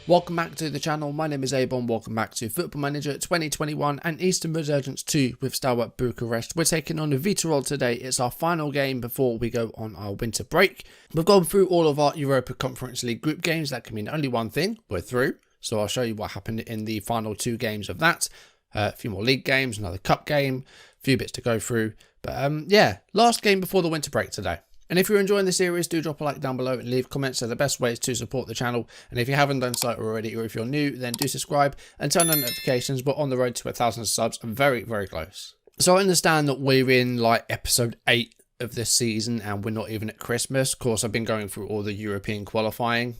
Welcome back to the channel. My name is A-bomb. Welcome back to Football Manager 2021 and Eastern Resurgence 2 with Steaua Bucharest. We're taking on the Viitorul today. It's our final game before we go on our winter break. We've gone through all of our Europa Conference League group games. That can mean only one thing. We're through. So I'll show you what happened in the final two games of that. A few more league games, another cup game, a few bits to go through. But yeah, last game before the winter break today. And if you're enjoying the series, do drop a like down below and leave comments. They're the best ways to support the channel. And if you haven't done so already, or if you're new, then do subscribe and turn on notifications. We're on the road to 1,000 subs. I'm very, very close. So I understand that we're in like episode 8 of this season and we're not even at Christmas. Of course, I've been going through all the European qualifying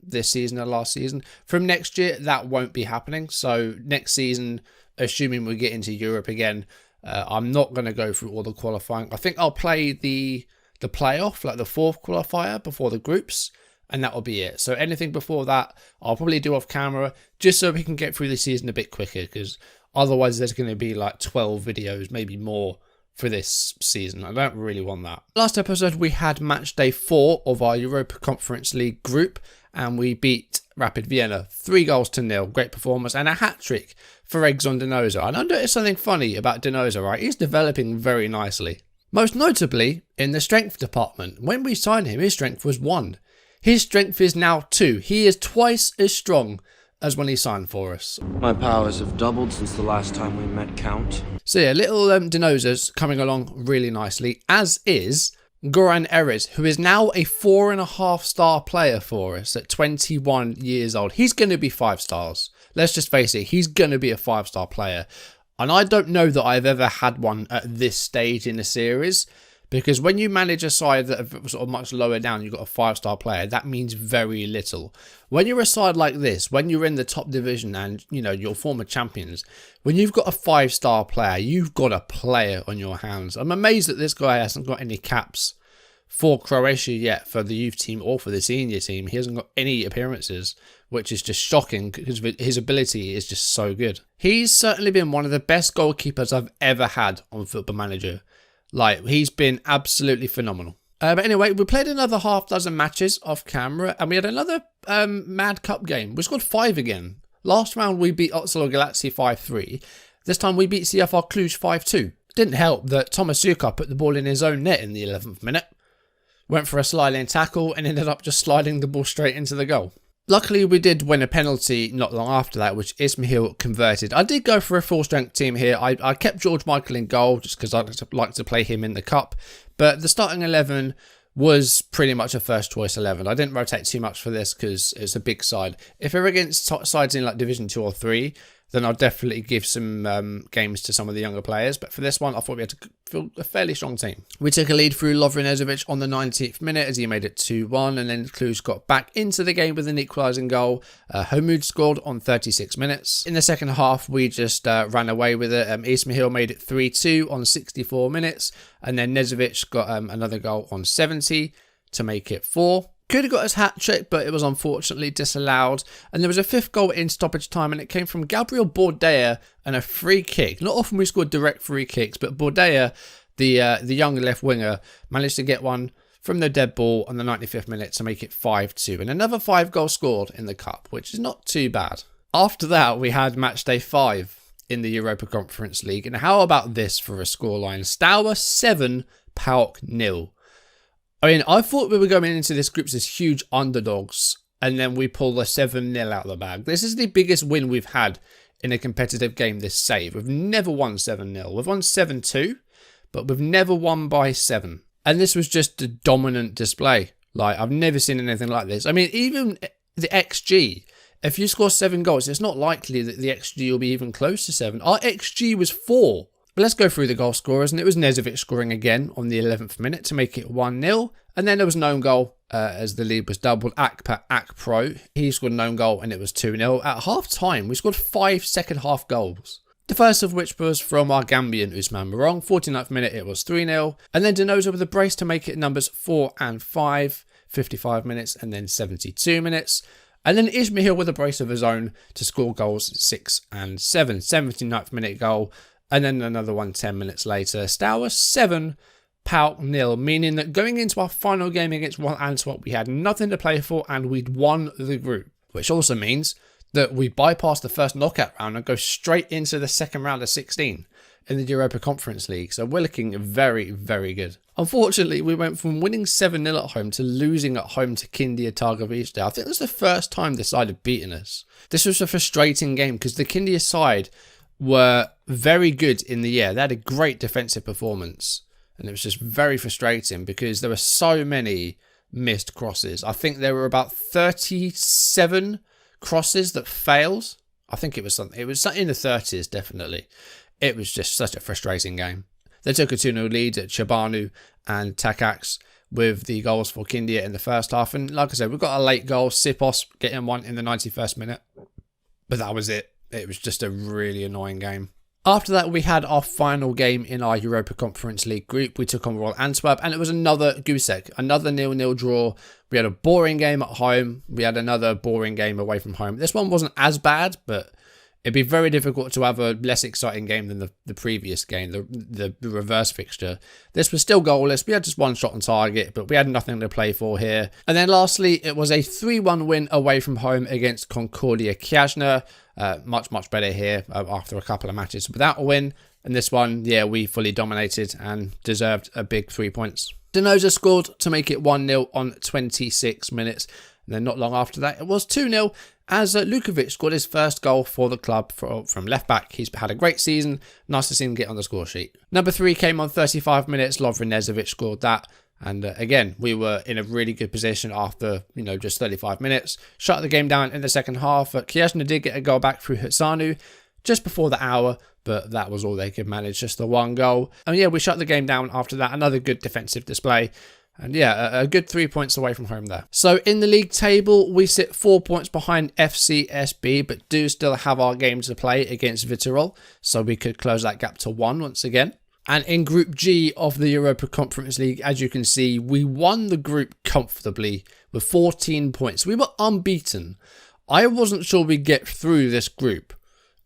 this season and last season. From next year, that won't be happening. So next season, assuming we get into Europe again, I'm not going to go through all the qualifying. I think I'll play the playoff, like the fourth qualifier before the groups, and that will be it. So anything before that I'll probably do off camera, just so we can get through the season a bit quicker, because otherwise there's going to be like 12 videos, maybe more, for this season. I don't really want that. Last episode we had match day 4 of our Europa Conference League group, and we beat Rapid Vienna 3-0. Great performance and a hat-trick for Eggs on Dinoza. And I noticed something funny about Dinoza, right? He's developing very nicely. Most notably, in the strength department. When we signed him, his strength was 1. His strength is now 2. He is twice as strong as when he signed for us. My powers have doubled since the last time we met, Count. So yeah, little Dinoza's coming along really nicely, as is Goran Erez, who is now a 4.5-star player for us at 21 years old. He's going to be 5 stars. Let's just face it, he's going to be a 5-star player. And I don't know that I've ever had one at this stage in the series, because when you manage a side that are sort of much lower down, you've got a 5-star player, that means very little. When you're a side like this, when you're in the top division and, you know, you're former champions, when you've got a 5-star player, you've got a player on your hands. I'm amazed that this guy hasn't got any caps for Croatia yet, for the youth team or for the senior team. He hasn't got any appearances, which is just shocking because his ability is just so good. He's certainly been one of the best goalkeepers I've ever had on Football Manager. Like, he's been absolutely phenomenal. But anyway, we played another half dozen matches off camera, and we had another Mad Cup game. We scored 5 again. Last round we beat Oțelul Galați 5-3. This time we beat CFR Cluj 5-2. Didn't help that Thomas Suka put the ball in his own net in the 11th minute. Went for a sliding tackle and ended up just sliding the ball straight into the goal. Luckily, we did win a penalty not long after that, which Ismail converted. I did go for a full-strength team here. I kept George Michael in goal just because I like to play him in the cup. But the starting 11 was pretty much a first-choice 11. I didn't rotate too much for this because it's a big side. If we're against sides in like Division 2 or 3, then I'll definitely give some games to some of the younger players. But for this one, I thought we had to feel a fairly strong team. We took a lead through Lovren Nezovic on the 19th minute as he made it 2-1. And then Cluj got back into the game with an equalising goal. Hamoud scored on 36 minutes. In the second half, we just ran away with it. Ismail made it 3-2 on 64 minutes. And then Nezovic got another goal on 70 to make it 4. Could have got his hat-trick, but it was unfortunately disallowed. And there was a 5th goal in stoppage time, and it came from Gabriel Bordea and a free kick. Not often we scored direct free kicks, but Bordea, the young left winger, managed to get one from the dead ball on the 95th minute to make it 5-2. And another 5 goals scored in the cup, which is not too bad. After that, we had match day 5 in the Europa Conference League. And how about this for a scoreline? Steaua 7, PAOK 0. I mean, I thought we were going into this group as huge underdogs, and then we pull the 7-0 out of the bag. This is the biggest win we've had in a competitive game this save. We've never won 7-0. We've won 7-2, but we've never won by 7. And this was just a dominant display. Like, I've never seen anything like this. I mean, even the XG, if you score 7 goals, it's not likely that the XG will be even close to 7. Our XG was 4. But let's go through the goal scorers, and it was Nezovic scoring again on the 11th minute to make it 1-0. And then there was an own goal as the lead was doubled. A-bombfm, he scored an own goal and it was 2-0. At half-time, we scored 5 second-half goals. The first of which was from our Gambian Usman Marong. 49th minute, it was 3-0. And then Dinoza with a brace to make it numbers 4 and 5. 55 minutes and then 72 minutes. And then Ismail with a brace of his own to score goals 6 and 7. 79th minute goal. And then another one 10 minutes later. Steaua 7, PAOK 0, meaning that going into our final game against Antwerp, we had nothing to play for and we'd won the group. which also means that we bypass the first knockout round and go straight into the second round of 16 in the Europa Conference League. So we're looking very, very good. Unfortunately, we went from winning 7-0 at home to losing at home to Kindia Targovice. I think it was the first time this side had beaten us. This was a frustrating game because the Kindia side were very good in the air. They had a great defensive performance. And it was just very frustrating because there were so many missed crosses. I think there were about 37 crosses that failed. I think it was something. It was in the 30s, definitely. It was just such a frustrating game. They took a 2-0 lead at Chabanu and Takacs with the goals for Kindia in the first half. And like I said, we got a late goal. Sipos getting one in the 91st minute. But that was it. It was just a really annoying game. After that, we had our final game in our Europa Conference League group. We took on Royal Antwerp, and it was another goose egg, another 0-0 draw. We had a boring game at home. We had another boring game away from home. This one wasn't as bad, but it'd be very difficult to have a less exciting game than the previous game, the reverse fixture. This was still goalless. We had just one shot on target, but we had nothing to play for here. And then lastly, it was a 3-1 win away from home against Concordia Chiajna. Much better here after a couple of matches without a win. And this one, yeah, we fully dominated and deserved a big 3 points. Denoza scored to make it 1-0 on 26 minutes. And then not long after that, it was 2-0 as Lukovic scored his first goal for the club from left back. He's had a great season. Nice to see him get on the score sheet. Number 3 came on 35 minutes. Lovren Nezovic scored that. And again, we were in a really good position after, just 35 minutes. Shut the game down in the second half. Chiajna did get a goal back through Hutsanu just before the hour, but that was all they could manage, just the one goal. And yeah, we shut the game down after that. Another good defensive display. And yeah, a good 3 points away from home there. So in the league table, we sit 4 points behind FCSB, but do still have our game to play against Viitorul. So we could close that gap to 1 once again. And in Group G of the Europa Conference League, as you can see, we won the group comfortably with 14 points. We were unbeaten. I wasn't sure we'd get through this group.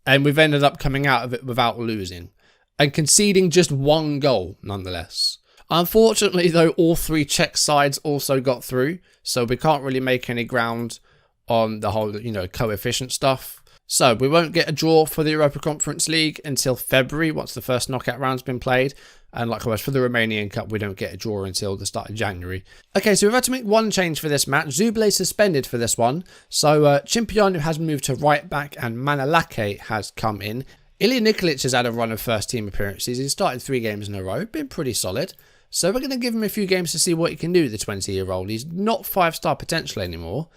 And we've ended up coming out of it without losing. And conceding just 1 goal, nonetheless. Unfortunately, though, all 3 Czech sides also got through. So we can't really make any ground on the whole, coefficient stuff. So we won't get a draw for the Europa Conference League until February, once the first knockout round's been played. And likewise for the Romanian Cup, we don't get a draw until the start of January. Okay, so we've had to make one change for this match. Zuble suspended for this one. So Cimpianu has moved to right back and Manalake has come in. Ilya Nikolic has had a run of first team appearances. He's started 3 games in a row, been pretty solid. So we're going to give him a few games to see what he can do, the 20-year-old. He's not 5-star potential anymore,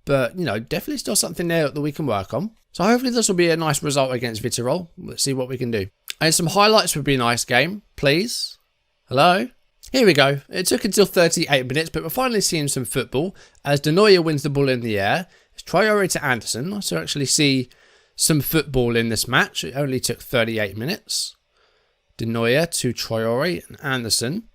but, definitely still something there that we can work on. So hopefully this will be a nice result against Viitorul. Let's see what we can do. And some highlights would be a nice game, please. Hello? Here we go. It took until 38 minutes, but we're finally seeing some football as De Neuer wins the ball in the air. It's Traore to Anderson. Nice to actually see some football in this match. It only took 38 minutes. De Neuer to Traore and Anderson.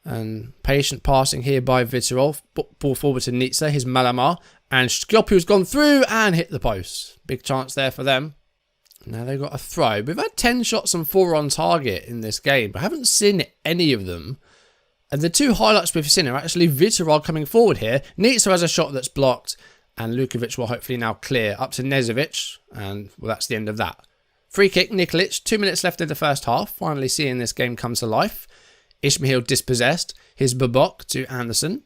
And patient passing here by Viitorul. Ball forward to Nitsa, his Malamar. And Skjopu's gone through and hit the post. Big chance there for them. Now they've got a throw. We've had 10 shots and 4 on target in this game, but I haven't seen any of them. And the 2 highlights we've seen are actually Viitorul coming forward here. Nitsa has a shot that's blocked. And Lukovic will hopefully now clear up to Nezovic. And well, that's the end of that. Free kick, Nikolic. 2 minutes left in the first half. Finally seeing this game come to life. Ismail dispossessed. His Babok to Anderson.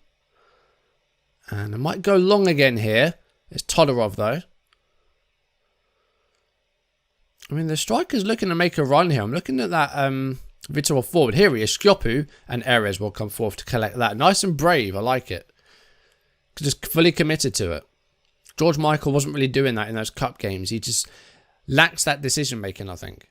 And I might go long again here. It's Todorov though. I mean, the striker's looking to make a run here. I'm looking at that Viitorul forward. Here he is. Skjopu and Erez will come forth to collect that. Nice and brave. I like it. Just fully committed to it. George Michael wasn't really doing that in those cup games. He just lacks that decision making, I think.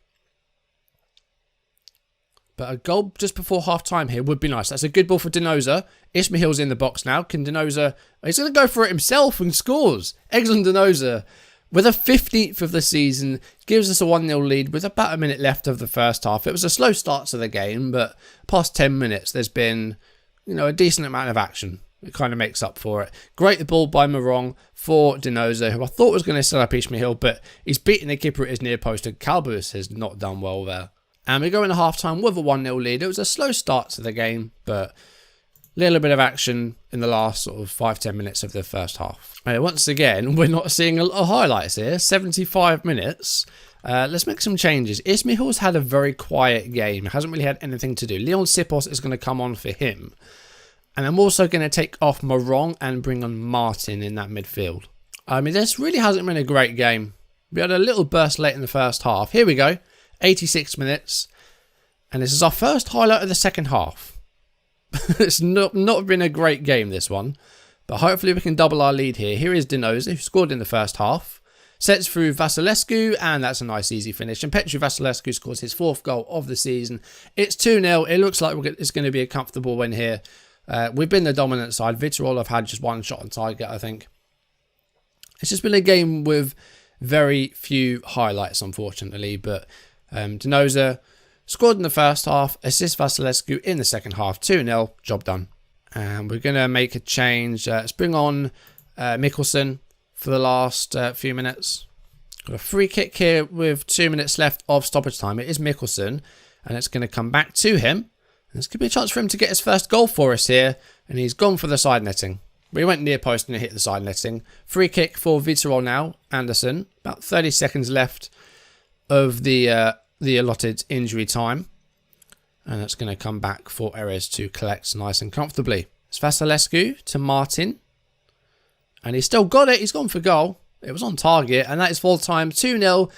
But a goal just before half-time here would be nice. That's a good ball for Denoza. Ismail's in the box now. Can Denoza... He's going to go for it himself and scores. Excellent Denoza. With a 15th of the season, gives us a 1-0 lead with about a minute left of the first half. It was a slow start to the game, but past 10 minutes, there's been, a decent amount of action. It kind of makes up for it. Great ball by Morong for Denoza, who I thought was going to set up Ismail, but he's beaten the keeper at his near post, and Kalbus has not done well there. And we go into half-time with a 1-0 lead. It was a slow start to the game, but Little bit of action in the last sort of 5-10 minutes of the first half. Once again, we're not seeing a lot of highlights here. 75 minutes. Let's make some changes. Ismihal's had a very quiet game. Hasn't really had anything to do. Leon Sipos is going to come on for him. And I'm also going to take off Morong and bring on Martin in that midfield. I mean, this really hasn't been a great game. We had a little burst late in the first half. Here we go. 86 minutes. And this is our first highlight of the second half. It's not been a great game, this one. But hopefully we can double our lead here. Here is Dinoza, who scored in the first half. Sets through Vasilescu, and that's a nice easy finish. And Petru Vasilescu scores his 4th goal of the season. It's 2-0. It looks like it's going to be a comfortable win here. We've been the dominant side. Vitorol have had just one shot on target, I think. It's just been a game with very few highlights, unfortunately. But Dinoza scored in the first half, assist Vasilescu in the second half, 2-0, job done. And we're going to make a change. Let's bring on Mikkelsen for the last few minutes. Got a free kick here with 2 minutes left of stoppage time. It is Mikkelsen, and it's going to come back to him. And this could be a chance for him to get his first goal for us here, and he's gone for the side netting. We went near post and it hit the side netting. Free kick for Vitorol now, Anderson. About 30 seconds left of the allotted injury time. And it's going to come back for Erez to collect nice and comfortably. It's Vasilescu to Martin. And he's still got it. He's gone for goal. It was on target. And that is full time. 2-0.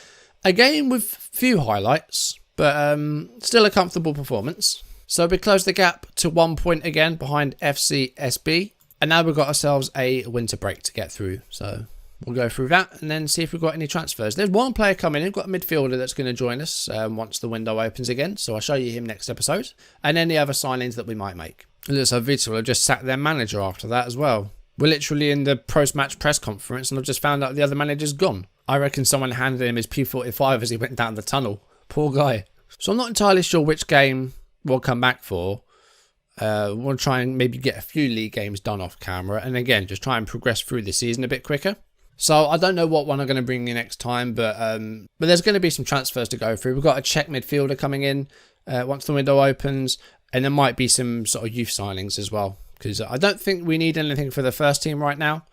A game with few highlights. But still a comfortable performance. So we close the gap to 1 point again behind FCSB. And now we've got ourselves a winter break to get through. So we'll go through that and then see if we've got any transfers. There's one player coming in. We've got a midfielder that's going to join us once the window opens again. So I'll show you him next episode. And any other signings that we might make. It looks like Vitorol have just sacked their manager after that as well. We're literally in the post-match press conference and I've just found out the other manager's gone. I reckon someone handed him his P45 as he went down the tunnel. Poor guy. So I'm not entirely sure which game we'll come back for. We'll try and maybe get a few league games done off camera. And again, just try and progress through the season a bit quicker. So I don't know what one I'm going to bring you next time. But there's going to be some transfers to go through. We've got a Czech midfielder coming in once the window opens. And there might be some sort of youth signings as well. Because I don't think we need anything for the first team right now.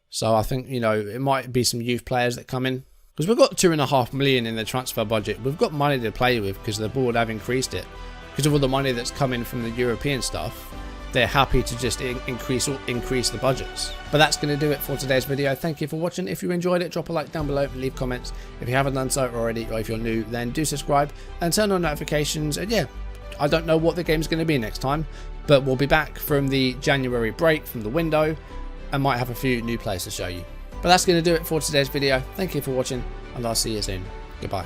So I think, you know, it might be some youth players that come in. Because we've got 2.5 million in the transfer budget. We've got money to play with because the board have increased it. Because of all the money that's coming from the European stuff, they're happy to just increase the budgets. But that's going to do it for today's video. Thank you for watching. If you enjoyed it, drop a like down below and leave comments. If you haven't done so already, or if you're new, then do subscribe and turn on notifications. And yeah, I don't know what the game's going to be next time, but we'll be back from the January break from the window and might have a few new players to show you. But that's going to do it for today's video. Thank you for watching, and I'll see you soon. Goodbye.